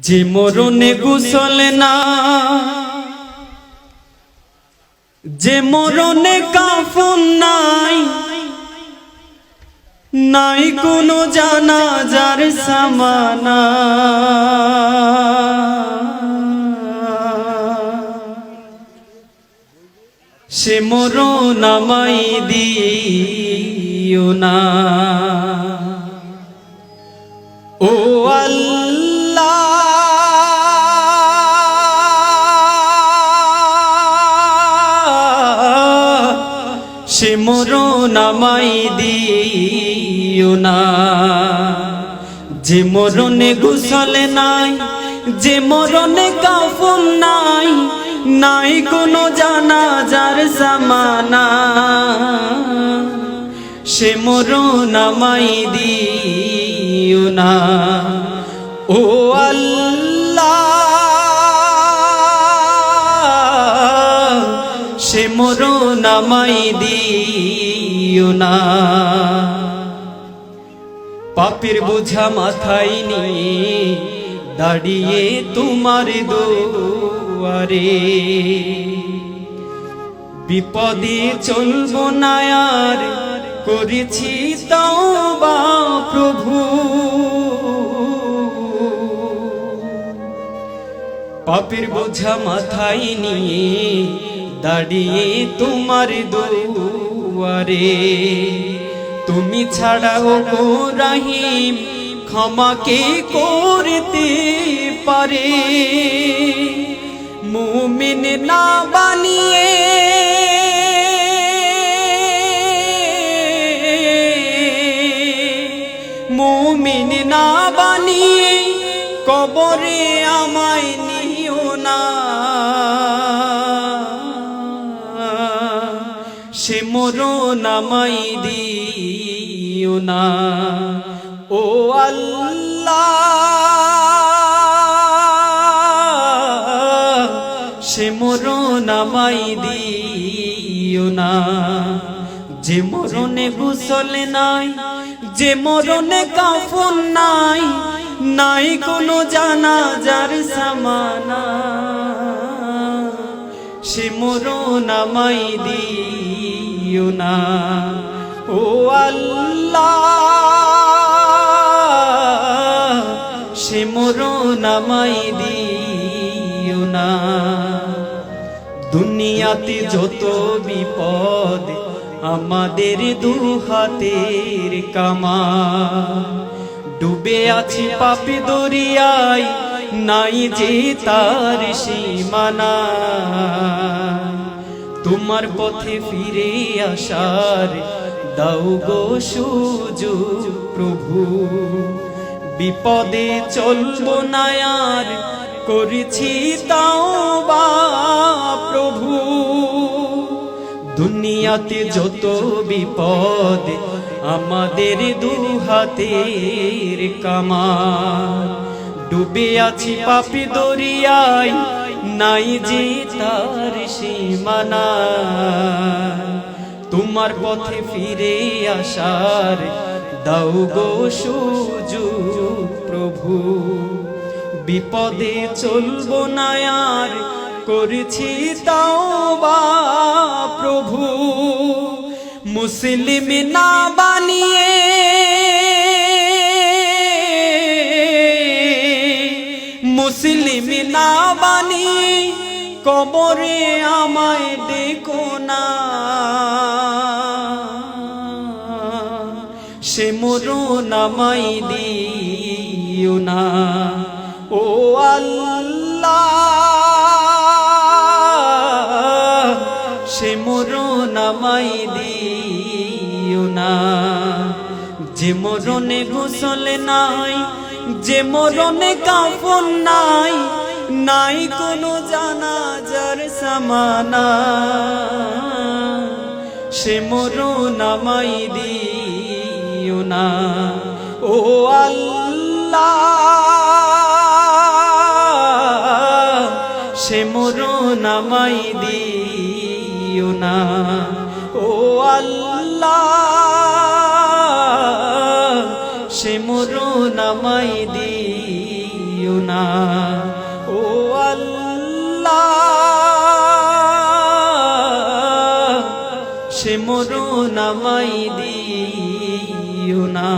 যে মরণে গোসল না, যে মরণে কাফন নাই, নাই কোনো জানাজার সামানা। সে মরণ আমায় দিও না। ও আল্লাহ, সে মরণ আমায় দিও না। যে মরণে গোসল নাই, যে মরণে কাফন নাই, নাই কোনো জানাজার সামানা। সে মরণ আমায় দিও না। ও আল্লাহ, সে মরণ আমায় দিও না। পাপের বোঝা মাথায় নিয়ে দাঁড়িয়ে তোমার দুয়ারে, বিপদে চলবো না আর, করেছি তওবা প্রভু। পাপের বোঝা মাথায় নিয়ে দাঁড়িয়ে তোমার দুয়ারে, তুমি ছাড়াও গো রহিম ক্ষমা কে করতে পারে। মুমিন না বানিয়ে মুমিন না বানিয়ে কবরে আমায় নিও না। সে মরণ আমায় দিও না। ও আল্লাহ, সে মরণ আমায় দিও না। যে মরণে গোসল নাই, যে মরণে কাফন নাই, নাই কোনো জানাজার সামানা। সে মরণ আমায় দিও না। ও আল্লাহ, সে মরণ আমায় দিও না। দুনিয়াতে যত বিপদ আমাদের দুহাতের কামা, ডুবে আছি পাপে দরিয়ায়, নাই যে তার সীমানা। তোমার পথে ফিরে আসার দাও গো সুযোগ প্রভু। বিপদে চলবো না আর, করেছি তওবা প্রভু। দুনিয়াতে যত বিপদ আমাদের দুহাতের কামা, ডুবে আছি পাপী দরিয়ায়, নাই যে তার সীমানা। তোমার পথে ফিরে আসার দাও গো সুযোগ প্রভু। বিপদে চলবো না আর, করেছি তওবা প্রভু। মুসলিম না বানিয়ে মুসলিম না বানিয়ে কবরে আমায় ডেকো না। সে মরণ আমায় দিও না। ও আল্লাহ, সে মরণ আমায় দিও না। যে মরণে গোসল নাই, যে মরণে কাফন নাই, নাই কোনো জানাজার সামানা। সে মরণ আমায় দিও না। ও আল্লাহ, সে মরণ আমায় দিও না। ও আল্লাহ, সে মরণ আমায় দিও না। ও আল্লাহ সে মরণ আমায় দিও না।